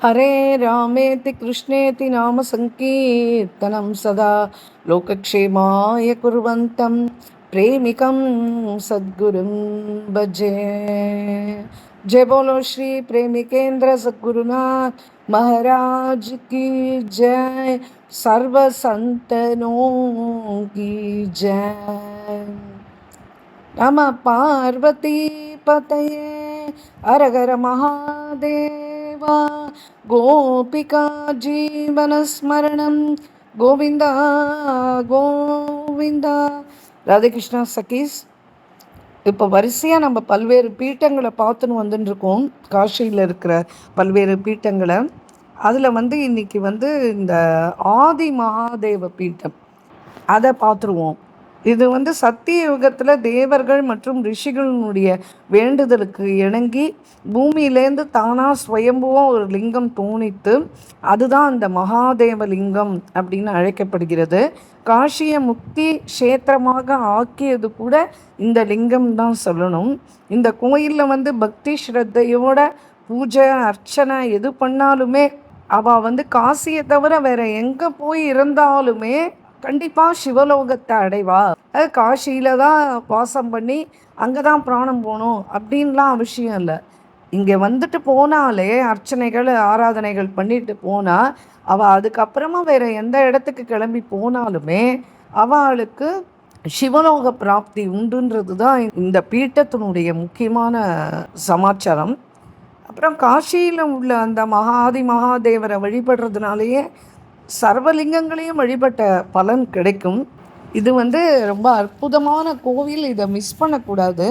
हरे रामेति कृष्णेति नाम संकीर्तनं सदा लोकक्षेमाय कुर्वन्तं प्रेमिकं सद्गुरुं भजे। जय बोलो श्री प्रेमिकेंद्र सद्गुरुनाथ महाराज की जय। सर्व संतनों की जय। नमः पार्वती पतये हर हर महादेवा। गोपिका जीवनस्मरणं கோவிந்தா கோவிந்தா. ராதகிருஷ்ணா சகீஸ், இப்போ வரிசையாக நம்ம பல்வேறு பீட்டங்களை பார்த்துன்னு வந்துட்டு இருக்கோம். காஷியில் இருக்கிற பல்வேறு பீட்டங்களை. அதில் இன்னைக்கு இந்த ஆதி மகாதேவ பீட்டம் அதை பார்த்துருவோம். இது சத்திய யுகத்தில் தேவர்கள் மற்றும் ரிஷிகளினுடைய வேண்டுதலுக்கு இணங்கி பூமியிலேருந்து தானாக ஸ்வயம்புவாக ஒரு லிங்கம் தோணித்து அதுதான் அந்த மகாதேவ லிங்கம் அப்படின்னு அழைக்கப்படுகிறது. காஷியை முக்தி க்ஷேத்திரமாக ஆக்கியது கூட இந்த லிங்கம் தான் சொல்லணும். இந்த கோயிலில் பக்தி ஸ்ரத்தையோட பூஜை அர்ச்சனை எது பண்ணாலுமே அவள் காசியை தவிர வேற எங்கே போய் இருந்தாலுமே கண்டிப்பாக சிவலோகத்தை அடைவா. அது காஷியில் தான் வாசம் பண்ணி அங்கே தான் பிராணம் போகணும் அப்படின்லாம் அவசியம் இல்லை. இங்கே வந்துட்டு போனாலே அர்ச்சனைகள் ஆராதனைகள் பண்ணிட்டு போனால் அவள் அதுக்கப்புறமா வேறு எந்த இடத்துக்கு கிளம்பி போனாலுமே அவளுக்கு சிவலோக பிராப்தி உண்டுன்றது தான் இந்த பீட்டத்தினுடைய முக்கியமான சமாச்சாரம். அப்புறம் காஷியில் உள்ள அந்த ஆதி மகாதேவரை வழிபடுறதுனாலேயே சர்வலிங்கங்களையும் வழிபட்ட பலன் கிடைக்கும். இது ரொம்ப அற்புதமான கோவில். இதை மிஸ் பண்ணக்கூடாது.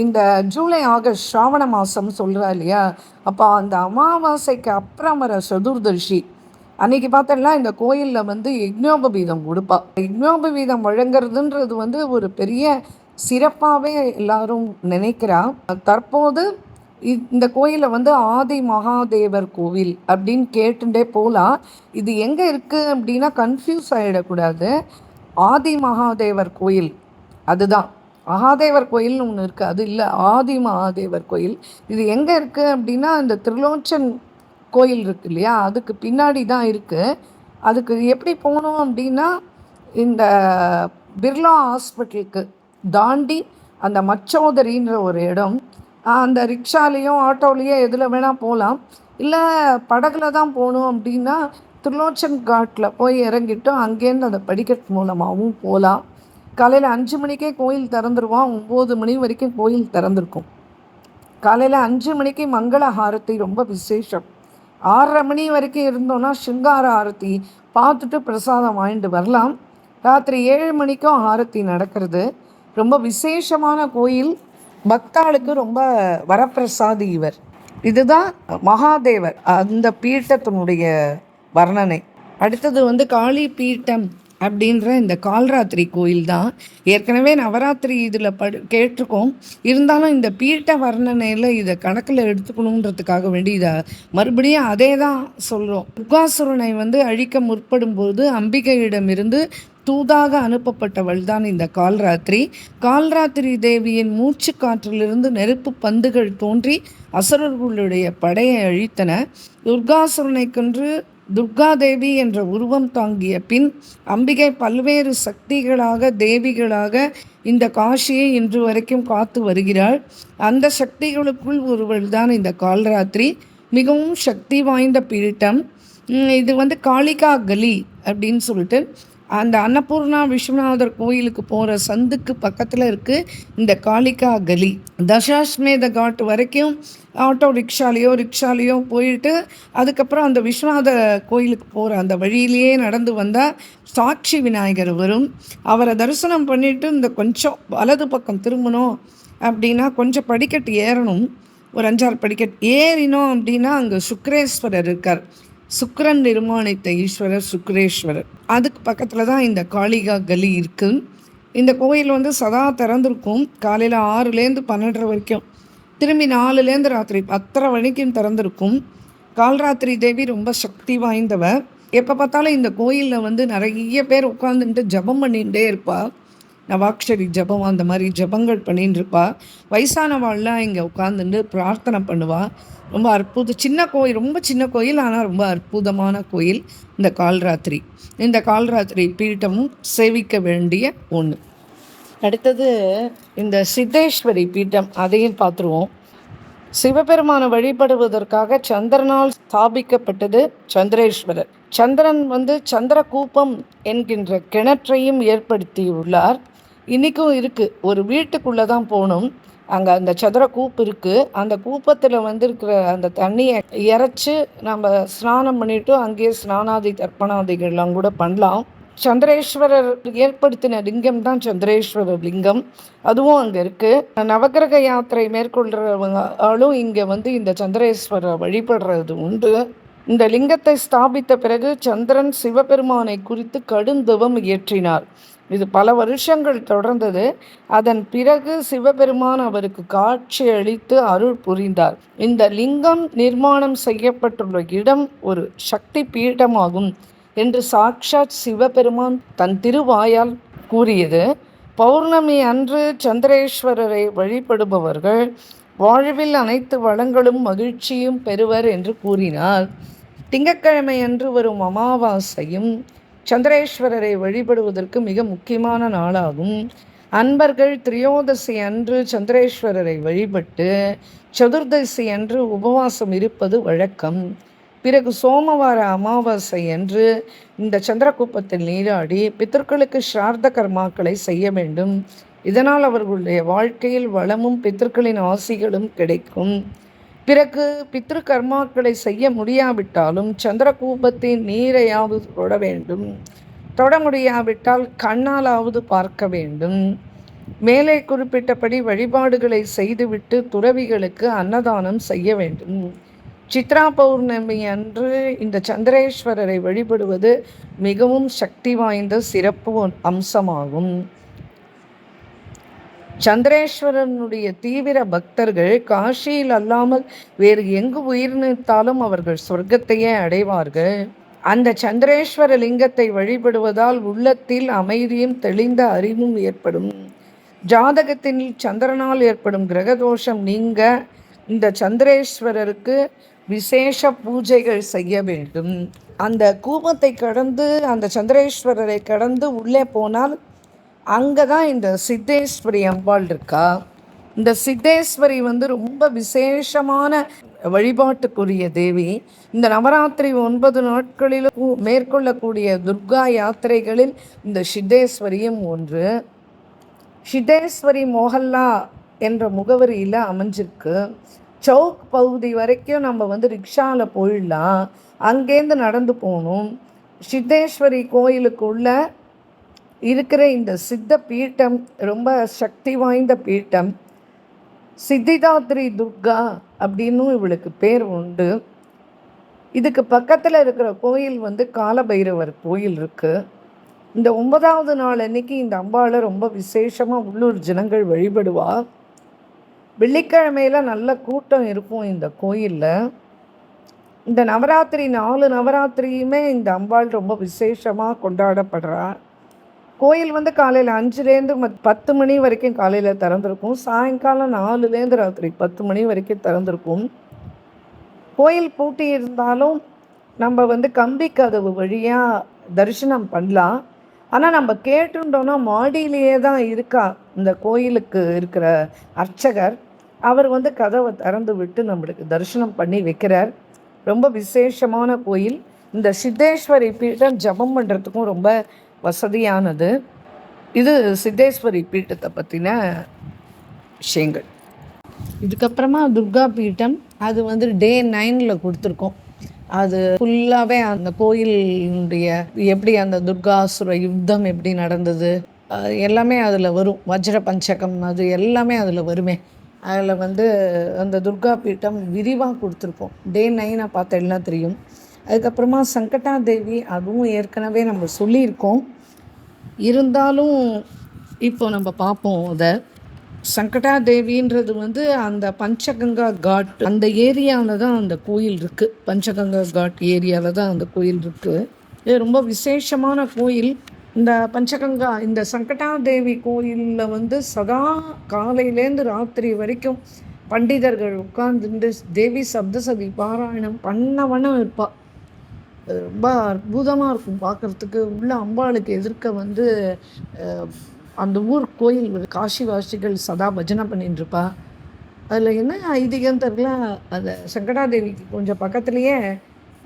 இந்த ஜூலை ஆகஸ்ட் ஸ்ராவண மாதம் சொல்கிறா இல்லையா, அப்போ அந்த அமாவாசைக்கு அப்புறம் வர சதுர்தர்ஷி அன்றைக்கி பார்த்தோம்னா இந்த கோயிலில் யக்ஞோபவீதம் கொடுப்பா. யக்ஞோபவீதம் வழங்குறதுன்றது ஒரு பெரிய சிறப்பாகவே எல்லாரும் நினைக்கிறா. தற்போது இந்த கோயிலில் ஆதி மகாதேவர் கோவில் அப்படின்னு கேட்டுட்டே போகலாம். இது எங்கே இருக்குது அப்படின்னா கன்ஃபியூஸ் ஆகிடக்கூடாது. ஆதி மகாதேவர் கோயில் அதுதான். மகாதேவர் கோயில்னு ஒன்று இருக்குது, அது இல்லை, ஆதி மகாதேவர் கோயில். இது எங்கே இருக்குது அப்படின்னா இந்த திருலோச்சன் கோயில் இருக்குது இல்லையா, அதுக்கு பின்னாடி தான் இருக்குது. அதுக்கு எப்படி போகணும் அப்படின்னா இந்த பிர்லா ஹாஸ்பிட்டலுக்கு தாண்டி அந்த மச்சோதரின்ற ஒரு இடம், அந்த ரிக்ஷாலேயோ ஆட்டோலேயோ எதில் வேணால் போகலாம். இல்லை படகுல தான் போகணும் அப்படின்னா திருலோச்சன் காட்டில் போய் இறங்கிட்டோம், அங்கேருந்து அந்த படிக்கட்டு மூலமாகவும் போகலாம். காலையில் 5 மணிக்கே கோயில் திறந்துருவான். 9 மணி வரைக்கும் கோயில் திறந்துருக்கும். காலையில் 5 மணிக்கு மங்கள ஆரத்தி ரொம்ப விசேஷம். 6:30 மணி வரைக்கும் இருந்தோன்னா சிங்கார ஆரத்தி பார்த்துட்டு பிரசாதம் வாங்கிட்டு வரலாம். ராத்திரி 7 மணிக்கும் ஆரத்தி நடக்கிறது. ரொம்ப விசேஷமான கோயில். பக்தாளுக்கு ரொம்ப வரப்பிரசாதி இவர். இதுதான் மகாதேவர் அந்த பீட்டத்தினுடைய வர்ணனை. அடுத்தது காளி பீட்டம் அப்படின்ற இந்த கால்ராத்திரி கோயில் தான். ஏற்கனவே நவராத்திரி இதில் கேட்டிருக்கோம். இருந்தாலும் இந்த பீட்ட வர்ணனையில் இதை கணக்கில் எடுத்துக்கணுன்றதுக்காக வேண்டி இதை மறுபடியும் அதே தான் சொல்கிறோம். துர்காசுரனை அழிக்க முற்படும் போது அம்பிகையிடமிருந்து தூதாக அனுப்பப்பட்டவள் தான் இந்த கால்ராத்திரி. கால்ராத்திரி தேவியின் மூச்சு காற்றிலிருந்து நெருப்பு பந்துகள் தோன்றி அசுரர்களுடைய படையை அழித்தன. துர்காசுரனை கொன்று துர்காதேவி என்ற உருவம் தாங்கிய பின் அம்பிகை பல்வேறு சக்திகளாக தேவிகளாக இந்த காஷியை இன்று வரைக்கும் காத்து வருகிறாள். அந்த சக்திகளுக்குள் ஒருவள் தான் இந்த கால்ராத்திரி. மிகவும் சக்தி வாய்ந்த பீட்டம் இது. காளிகா கலி அப்படின்னு சொல்லிட்டு அந்த அன்னபூர்ணா விஸ்வநாதர் கோயிலுக்கு போகிற சந்துக்கு பக்கத்தில் இருக்குது இந்த காளிகா கலி. தசாஸ்மேத காட் வரைக்கும் ஆட்டோ ரிக்ஷாலேயோ போயிட்டு அதுக்கப்புறம் அந்த விஸ்வநாத கோயிலுக்கு போகிற அந்த வழியிலேயே நடந்து வந்தால் சாட்சி விநாயகர் வரும். அவரை தரிசனம் பண்ணிவிட்டு இந்த கொஞ்சம் வலது பக்கம் திரும்பணும் அப்படின்னா கொஞ்சம் படிக்கட்டு ஏறணும். ஒரு 5-6 படிக்கட்டு ஏறினோம் அப்படின்னா அங்கே சுக்ரேஸ்வரர் இருக்கார். சுக்ரன் நிர்மாணித்த ஈஸ்வரர் சுக்ரேஸ்வரர். அதுக்கு பக்கத்தில் தான் இந்த காளிகா கலி இருக்குது. இந்த கோயில் சதா திறந்திருக்கும். காலையில் 6லேருந்து 12 வரைக்கும், திரும்பி 4லேருந்து ராத்திரி 10 வரைக்கும் திறந்திருக்கும். கால்ராத்திரி தேவி ரொம்ப சக்தி வாய்ந்தவர். எப்போ பார்த்தாலும் இந்த கோயிலில் நிறைய பேர் உட்காந்துட்டு ஜபம் பண்ணிகிட்டே இருப்பாள். நவாக்ஷரி ஜபம் அந்த மாதிரி ஜபங்கள் பண்ணின்னு இருப்பா. வயசானவாள்லாம் இங்கே உட்காந்துட்டு பிரார்த்தனை பண்ணுவாள். ரொம்ப சின்ன கோயில், ரொம்ப சின்ன கோயில், ஆனால் ரொம்ப அற்புதமான கோயில் இந்த கால்ராத்திரி. இந்த கால்ராத்திரி பீட்டமும் சேவிக்க வேண்டிய ஒன்று. அடுத்தது இந்த சித்தேஸ்வரி பீட்டம், அதையும் பார்த்துருவோம். சிவபெருமானை வழிபடுவதற்காக சந்திரனால் ஸ்தாபிக்கப்பட்டது சந்திரேஸ்வரர். சந்திரன் சந்திரகூப்பம் என்கின்ற கிணற்றையும் ஏற்படுத்தியுள்ளார். இன்றைக்கும் இருக்குது. ஒரு வீட்டுக்குள்ளே தான் போகணும். அங்கே அந்த சந்திரகூப்பு இருக்குது. அந்த கூப்பத்தில் இருக்கிற அந்த தண்ணியை இறைச்சி நம்ம ஸ்நானம் பண்ணிவிட்டு அங்கேயே ஸ்நானாதி தர்ப்பணாதிகள்லாம் கூட பண்ணலாம். சந்திரேஸ்வரர் ஏற்படுத்தின லிங்கம் தான் சந்திரேஸ்வரர் லிங்கம். அதுவும் அங்கே இருக்குது. நவகிரக யாத்திரை மேற்கொள்கிறவங்களும் இங்கே இந்த சந்திரேஸ்வரரை வழிபடுறது உண்டு. இந்த லிங்கத்தை ஸ்தாபித்த பிறகு சந்திரன் சிவபெருமானை குறித்து கடுந்தவம் இயற்றினார். இது பல வருஷங்கள் தொடர்ந்தது. அதன் பிறகு சிவபெருமான் அவருக்கு காட்சி அளித்து அருள் புரிந்தார். இந்த லிங்கம் நிர்மாணம் செய்யப்பட்டுள்ள இடம் ஒரு சக்தி பீடமாகும் என்று சாக்ஷாத் சிவபெருமான் தன் திருவாயால் கூறியது. பௌர்ணமி அன்று சந்திரேஸ்வரரை வழிபடுபவர்கள் வாழ்வில் அனைத்து வளங்களும் மகிழ்ச்சியும் பெறுவர் என்று கூறினார். திங்கட்கிழமை அன்று வரும் அமாவாசையும் சந்திரேஸ்வரரை வழிபடுவதற்கு மிக முக்கியமான நாளாகும். அன்பர்கள் திரியோதசி அன்று சந்திரேஸ்வரரை வழிபட்டு சதுர்தசி அன்று உபவாசம் இருப்பது வழக்கம். பிறகு சோமவார அமாவாசை அன்று இந்த சந்திரகுப்பத்தில் நீராடி பித்தர்களுக்கு ஸ்ரார்த்த கர்மாக்களை செய்ய வேண்டும். இதனால் அவர்களுடைய வாழ்க்கையில் வளமும் பித்தர்களின் ஆசிகளும் கிடைக்கும். பிறகு பித்ரு கர்மாக்களை செய்ய முடியாவிட்டாலும் சந்திரகூபத்தின் நீரையாவது தொட வேண்டும். தொட முடியாவிட்டால் கண்ணாலாவது பார்க்க வேண்டும். மேலே குறிப்பிட்டபடி வழிபாடுகளை செய்துவிட்டு துறவிகளுக்கு அன்னதானம் செய்ய வேண்டும். சித்ரா பௌர்ணமி அன்று இந்த சந்திரேஸ்வரரை வழிபடுவது மிகவும் சக்தி வாய்ந்த சிறப்பு அம்சமாகும். சந்திரேஸ்வரனுடைய தீவிர பக்தர்கள் காசியில் அல்லாமல் வேறு எங்கு உயிர் நீத்தாலும் அவர்கள் சொர்க்கத்தையே அடைவார்கள். அந்த சந்திரேஸ்வர லிங்கத்தை வழிபடுவதால் உள்ளத்தில் அமைதியும் தெளிந்த அறிவும் ஏற்படும். ஜாதகத்தில் சந்திரனால் ஏற்படும் கிரகதோஷம் நீங்க இந்த சந்திரேஸ்வரருக்கு விசேஷ பூஜைகள் செய்ய வேண்டும். அந்த கூபத்தை கடந்து அந்த சந்திரேஸ்வரரை கடந்து உள்ளே போனால் அங்கே தான் இந்த சித்தேஸ்வரி அம்பாள் இருக்கா. இந்த சித்தேஸ்வரி ரொம்ப விசேஷமான வழிபாட்டுக்குரிய தேவி. இந்த நவராத்திரி 9 நாட்களிலும் மேற்கொள்ளக்கூடிய துர்கா யாத்திரைகளில் இந்த சித்தேஸ்வரியும் ஒன்று. சித்தேஸ்வரி மோஹல்லா என்ற முகவரியில் அமைஞ்சிருக்கு. சவுக் பகுதி வரைக்கும் நம்ம ரிக்ஷாவில் போயிடலாம். அங்கேருந்து நடந்து போகணும். சித்தேஸ்வரி கோயிலுக்குள்ள இருக்கிற இந்த சித்த பீட்டம் ரொம்ப சக்தி வாய்ந்த பீட்டம். சித்திதாத்ரி துர்கா அப்படின்னும் இவளுக்கு பேர் உண்டு. இதுக்கு பக்கத்தில் இருக்கிற கோயில் காலபைரவர் கோயில் இருக்குது. இந்த 9வது நாள் அன்னைக்கு இந்த அம்பாளை ரொம்ப விசேஷமாக உள்ளூர் ஜனங்கள் வழிபடுவா. வெள்ளிக்கிழமையில் நல்ல கூட்டம் இருக்கும் இந்த கோயிலில். இந்த நவராத்திரி 4 நவராத்திரியுமே இந்த அம்பாள் ரொம்ப விசேஷமாக கொண்டாடப்படுறார். கோயில் காலையில் 5லேருந்து 10 மணி வரைக்கும் காலையில் திறந்திருக்கும். சாயங்காலம் 4லேருந்து ராத்திரி 10 மணி வரைக்கும் திறந்திருக்கும். கோயில் பூட்டி இருந்தாலும் நம்ம கம்பி கதவு வழியாக தரிசனம் பண்ணலாம். ஆனால் நம்ம கேட்டுட்டோன்னா மாடியிலேயே தான் இருக்கா இந்த கோயிலுக்கு இருக்கிற அர்ச்சகர். அவர் கதவை திறந்து விட்டு நம்மளுக்கு தரிசனம் பண்ணி வைக்கிறார். ரொம்ப விசேஷமான கோயில். இந்த சித்தேஸ்வரி பீட்டம் ஜபம் பண்ணுறதுக்கும் ரொம்ப வசதியானது. இது சித்தேஸ்வரி பீட்டத்தை பற்றின விஷயங்கள். இதுக்கப்புறமா துர்கா பீட்டம் அது டே 9ல் கொடுத்துருக்கோம். அது ஃபுல்லாகவே அந்த கோயிலுடைய எப்படி அந்த துர்காசுர யுத்தம் எப்படி நடந்தது எல்லாமே அதில் வரும். வஜ்ர பஞ்சகம் அது எல்லாமே அதில் வருமே. அதில் அந்த துர்கா பீட்டம் விரிவாக கொடுத்துருக்கோம். டே 9 பார்த்தேன்னா தெரியும். அதுக்கப்புறமா சங்கடா தேவி, அதுவும் ஏற்கனவே நம்ம சொல்லியிருக்கோம். இருந்தாலும் இப்போ நம்ம பார்ப்போம். அதை சங்கடா தேவின்றது அந்த பஞ்சகங்கா காட் அந்த ஏரியாவில் தான் அந்த கோயில் இருக்குது. பஞ்சகங்கா காட் ஏரியாவில் தான் அந்த கோயில் இருக்குது. இது ரொம்ப விசேஷமான கோயில். இந்த பஞ்சகங்கா இந்த சங்கடாதேவி கோயிலில் வந்து சதா காலையிலேருந்து ராத்திரி வரைக்கும் பண்டிதர்கள் உட்கார்ந்துட்டு தேவி சப்தசதி பாராயணம் பண்ணவனம் இருப்பாள். ரொம்ப அற்புதமாக இருக்கும் பார்க்குறதுக்கு. உள்ள அம்பாளுக்கு எதிர்க்க வந்து அந்த ஊர் கோயில் காசிவாசிகள் சதா பஜனை பண்ணிட்டுருப்பா. அதில் என்ன ஐதீகம் தெரியல, அந்த சங்கடாதேவிக்கு கொஞ்சம் பக்கத்துலேயே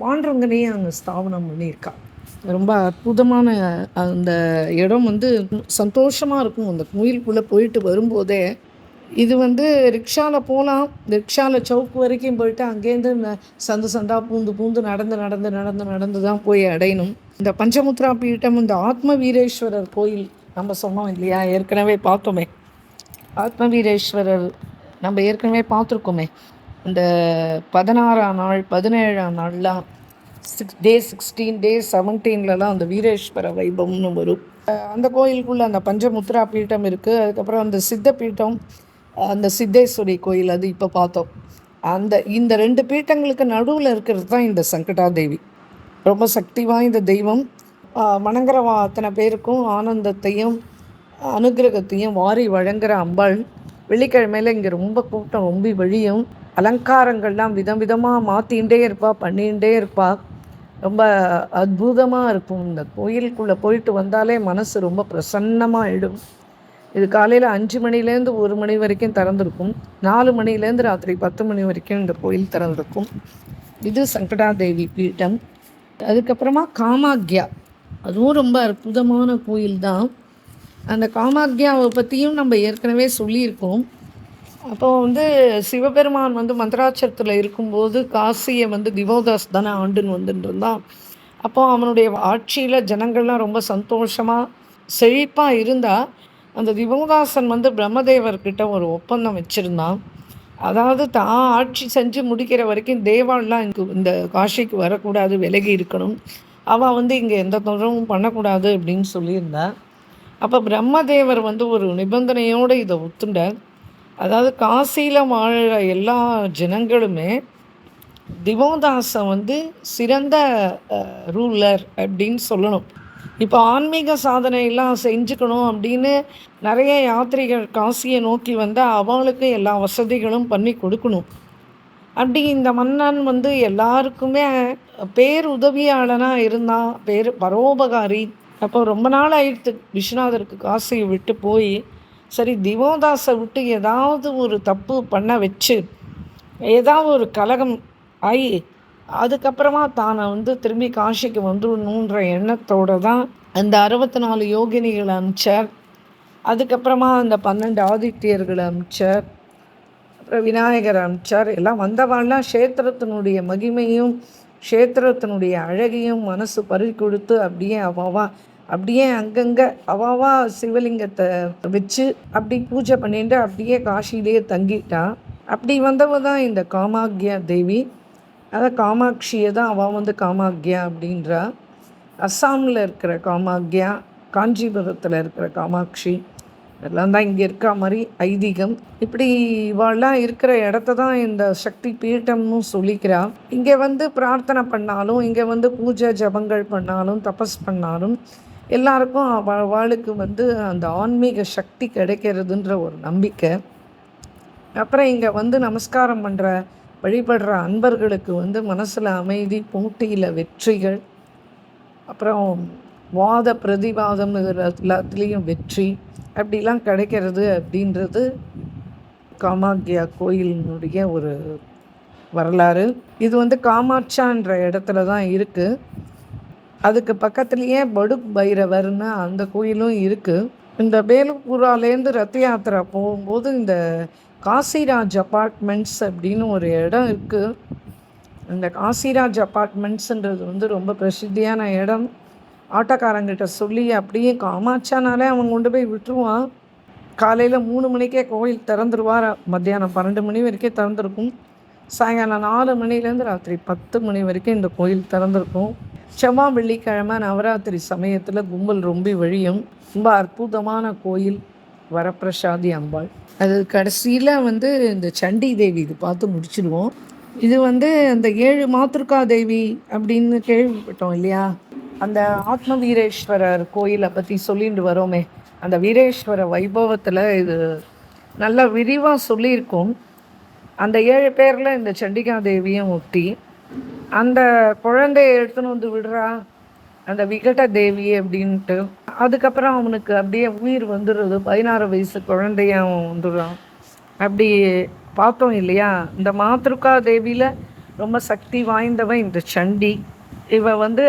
பாண்டரங்கனையும் அங்கே ஸ்தாபனம் பண்ணியிருக்கா. ரொம்ப அற்புதமான அந்த இடம் வந்து சந்தோஷமாக இருக்கும். அந்த கோயிலுக்குள்ளே போயிட்டு வரும்போதே இது வந்து ரிக்ஷாவில் போகலாம். ரிக்ஷாவில் சவுக்கு வரைக்கும் போயிட்டு அங்கேருந்து சந்து சந்தா பூந்து பூந்து நடந்து நடந்து நடந்து நடந்து தான் போய் அடையணும். இந்த பஞ்சமுத்ரா பீட்டம், இந்த ஆத்ம வீரேஸ்வரர் கோயில் நம்ம சொன்னோம் இல்லையா, ஏற்கனவே பார்த்தோமே. ஆத்ம வீரேஸ்வரர் நம்ம ஏற்கனவே பார்த்துருக்கோமே. இந்த 16ஆம் நாள் 17ஆம் நாள்லாம் 16 டே 17லலாம் அந்த வீரேஸ்வர வைபவம்னு வரும். அந்த கோயிலுக்குள்ளே அந்த பஞ்சமுத்ரா பீட்டம் இருக்குது. அதுக்கப்புறம் அந்த சித்த பீட்டம், அந்த சித்தேஸ்வரி கோயில், அது இப்போ பார்த்தோம். இந்த 2 பீட்டங்களுக்கு நடுவில் இருக்கிறது தான் இந்த சங்கடாதேவி. ரொம்ப சக்தி வாய்ந்த தெய்வம். வணங்குறவா அத்தனை பேருக்கும் ஆனந்தத்தையும் அனுகிரகத்தையும் வாரி வழங்குகிற அம்பாள். வெள்ளிக்கிழமையில் இங்கே ரொம்ப கூட்டம் ரொம்ப வழியும். அலங்காரங்கள்லாம் விதம் விதமாக மாற்றிகிட்டே இருப்பாள், பண்ணிகிட்டே இருப்பாள். ரொம்ப அற்புதமாக இருக்கும். இந்த கோயிலுக்குள்ளே போயிட்டு வந்தாலே மனசு ரொம்ப பிரசன்னமாகிடும். இது காலையில் 5 மணிலேருந்து 1 மணி வரைக்கும் திறந்துருக்கும். 4 மணிலேருந்து ராத்திரி 10 மணி வரைக்கும் இந்த கோயில் திறந்துருக்கும். இது சங்கடாதேவி பீட்டம். அதுக்கப்புறமா காமாக்யா, அதுவும் ரொம்ப அற்புதமான கோயில் தான். அந்த காமாக்யாவை பற்றியும் நம்ம ஏற்கனவே சொல்லியிருக்கோம். அப்போது வந்து சிவபெருமான் வந்து மந்திராட்சரத்தில் இருக்கும்போது காசியை வந்து திவோதாஸ் தானே ஆண்டுன்னு வந்துட்டு இருந்தான். அப்போது அவனுடைய ஆட்சியில் ஜனங்கள்லாம் ரொம்ப சந்தோஷமாக செழிப்பாக இருந்தால் அந்த திவோதாசன் வந்து பிரம்மதேவர்கிட்ட ஒரு ஒப்பந்தம் வச்சுருந்தான். அதாவது தான் ஆட்சி செஞ்சு முடிக்கிற வரைக்கும் தேவாலாம் இந்த காசிக்கு வரக்கூடாது, விலகி இருக்கணும், அவள் வந்து இங்கே எந்த தொந்தரவும் பண்ணக்கூடாது அப்படின்னு சொல்லியிருந்தான். அப்போ பிரம்மதேவர் வந்து ஒரு நிபந்தனையோடு இதை ஒத்துண்டார். அதாவது காசியில் வாழ்கிற எல்லா ஜனங்களுமே திவோதாசை வந்து சிறந்த ரூலர் அப்படின்னு சொல்லணும். இப்போ ஆன்மீக சாதனையெல்லாம் செஞ்சுக்கணும் அப்படின்னு நிறைய யாத்திரிகள் காசியை நோக்கி வந்தால் அவளுக்கு எல்லா வசதிகளும் பண்ணி கொடுக்கணும். அப்படி இந்த மன்னன் வந்து எல்லாருக்குமே பேருதவியாளனாக இருந்தான், பரோபகாரி. அப்போ ரொம்ப நாள் ஆயிடுத்து விஸ்வநாதருக்கு காசியை விட்டு போய். சரி, திவோதாஸை விட்டு ஏதாவது ஒரு தப்பு பண்ண வச்சு ஏதாவது ஒரு கலகம் ஆகி அதுக்கப்புறமா தானை வந்து திரும்பி காசிக்கு வந்துடணுன்ற எண்ணத்தோடு தான் அந்த 64 யோகினிகளை அனுப்பிச்சார். அதுக்கப்புறமா அந்த 12 ஆதித்யர்களை அனுப்பிச்சார். அப்புறம் விநாயகர் அனுப்பிச்சார். எல்லாம் வந்தவாள்லாம் க்ஷேத்திரத்தினுடைய மகிமையும் க்ஷேத்திரத்தினுடைய அழகையும் மனசு பறி கொடுத்து அப்படியே அங்கங்கே அவாவா சிவலிங்கத்தை வச்சு அப்படி பூஜை பண்ணிட்டு அப்படியே காசிலேயே தங்கிட்டான். அப்படி வந்தவ தான் இந்த காமாக்யா தேவி. அதான் காமாட்சியை தான் அவள் வந்து காமாக்யா அப்படின்றா. அஸ்ஸாமில் இருக்கிற காமாக்யா, காஞ்சிபுரத்தில் இருக்கிற காமாட்சி எல்லாம் தான் இங்கே இருக்கா மாதிரி ஐதீகம். இப்படி இவாள்லாம் இருக்கிற இடத்த தான் இந்த சக்தி பீட்டம்னு சொல்லிக்கிறா. இங்கே வந்து பிரார்த்தனை பண்ணாலும், இங்கே வந்து பூஜை ஜபங்கள் பண்ணாலும், தபஸ் பண்ணாலும் எல்லாருக்கும் அவளுக்கு வந்து அந்த ஆன்மீக சக்தி கிடைக்கிறதுன்ற ஒரு நம்பிக்கை. அப்புறம் இங்கே வந்து நமஸ்காரம் பண்ணுற வழிபடுற அன்பர்களுக்கு வந்து மனசில் அமைதி, போட்டியில் வெற்றிகள், அப்புறம் வாத பிரதிவாதம் எல்லாத்துலேயும் வெற்றி அப்படிலாம் கிடைக்கிறது அப்படின்றது காமாக்யா கோயிலினுடைய ஒரு வரலாறு. இது வந்து காமாட்சான்ற இடத்துல தான் இருக்குது. அதுக்கு பக்கத்துலேயே படுக் பைரவர்னு அந்த கோயிலும் இருக்குது. இந்த பேலுபுராலேருந்து ரத்த யாத்திரை போகும்போது இந்த காசிராஜ் அப்பார்ட்மெண்ட்ஸ் அப்படின்னு ஒரு இடம் இருக்குது. இந்த காசிராஜ் அப்பார்ட்மெண்ட்ஸுன்றது வந்து ரொம்ப பிரசித்தியான இடம். ஆட்டோக்காரங்கிட்ட சொல்லி அப்படியே காமாட்சானாலே அவன் கொண்டு போய் விட்டுருவான். காலையில் 3 மணிக்கே கோயில் திறந்துருவார். மத்தியானம் 12 மணி வரைக்கும் திறந்துருக்கும். சாயங்காலம் 4 மணிலேருந்து ராத்திரி 10 மணி வரைக்கும் இந்த கோயில் திறந்துருக்கும். செவ்வாய் வெள்ளிக்கிழமை நவராத்திரி சமயத்தில் கும்பல் ரொம்ப வழியும். ரொம்ப அற்புதமான கோயில் வரப்பிரசாதி அம்பாள். அது கடைசியில் வந்து இந்த சண்டி தேவி இது பார்த்து முடிச்சிடுவோம். இது வந்து அந்த 7 மாத்ருகா தேவி அப்படின்னு கேள்விப்பட்டோம் இல்லையா. அந்த ஆத்ம வீரேஸ்வரர் கோயிலை பற்றி சொல்லிட்டு வரோமே, அந்த வீரேஸ்வர வைபவத்தில் இது நல்லா விரிவாக சொல்லியிருக்கோம். அந்த 7 பேரில் இந்த சண்டிகா தேவியும் ஒட்டி. அந்த குழந்தைய எடுத்துன்னு வந்து விடுறா அந்த விகட தேவி அப்படின்ட்டு. அதுக்கப்புறம் அவனுக்கு அப்படியே உயிர் வந்துடுறது. 16 வயசு குழந்தைய அவன் வந்துடுறான். அப்படி பார்த்தோம் இல்லையா? இந்த மாத்ருகா தேவியில் ரொம்ப சக்தி வாய்ந்தவன் இந்த சண்டி. இவ வந்து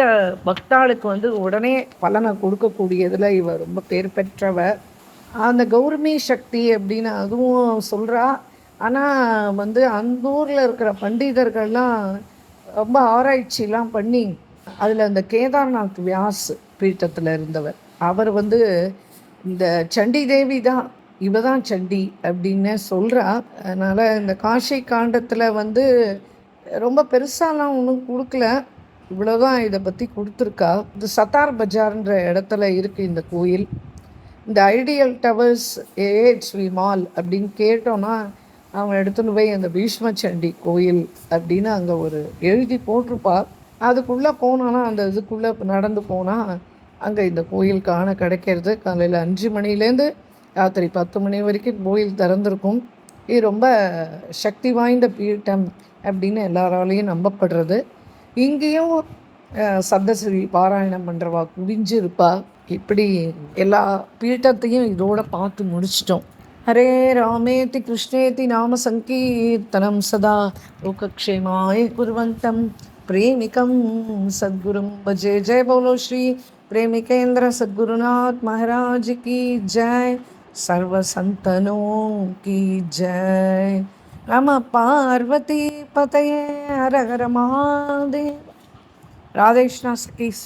பக்தாளுக்கு வந்து உடனே பலனை கொடுக்கக்கூடியதில் இவ ரொம்ப பேர் பெற்றவ. அந்த கௌரமி சக்தி அப்படின்னு அதுவும் சொல்கிறா. ஆனால் வந்து அந்த ஊரில் இருக்கிற பண்டிதர்கள்லாம் ரொம்ப ஆராய்ச்சிலாம் பண்ணி அதில் அந்த கேதார்நாத் வியாஸ் பீட்டத்தில் இருந்தவர் அவர் வந்து இந்த சண்டி தேவி தான், இவ தான் சண்டி அப்படின்னு சொல்கிறா. அதனால் இந்த காஷி காண்டத்தில் வந்து ரொம்ப பெருசாலாம் ஒன்றும் கொடுக்கல, இவ்வளோதான் இதை பற்றி கொடுத்துருக்கா. இந்த சத்தார் பஜார்ன்ற இடத்துல இருக்குது இந்த கோயில். இந்த ஐடியல் டவர்ஸ் ஏஹெச்வி மால் அப்படின்னு கேட்டோன்னா அவங்க எடுத்துன்னு போய் அந்த பீஷ்ம சண்டி கோயில் அப்படின்னு அங்கே ஒரு எழுதி போட்டிருப்பா. அதுக்குள்ளே போனோன்னா அந்த இதுக்குள்ளே நடந்து போனால் அங்கே இந்த கோயில் காண கிடைக்கிறது. காலையில் 5 மணிலேருந்து ராத்திரி 10 மணி வரைக்கும் கோயில் திறந்திருக்கும். இது ரொம்ப சக்தி வாய்ந்த பீட்டம் அப்படின்னு எல்லாராலையும் நம்பப்படுறது. இங்கேயும் சப்தஸ்ரீ பாராயணம் பண்ணுறவா குவிஞ்சு இருப்பா. இப்படி எல்லா பீட்டத்தையும் இதோட பார்த்து முடிச்சிட்டோம். ஹரே ராமேதி கிருஷ்ணேதி நாம சங்கீர்த்தனம் சதா லோகக்ஷேமாய குர்வந்தம் प्रेमिकं सद्गुरुं भजे। जय बोलो श्री प्रेमिकेंद्र सद्गुरुनाथ महाराज की जय। सर्व संतनों की जय। नमः पार्वती पतये हर हर महादेव। राधे कृष्ण सखीस।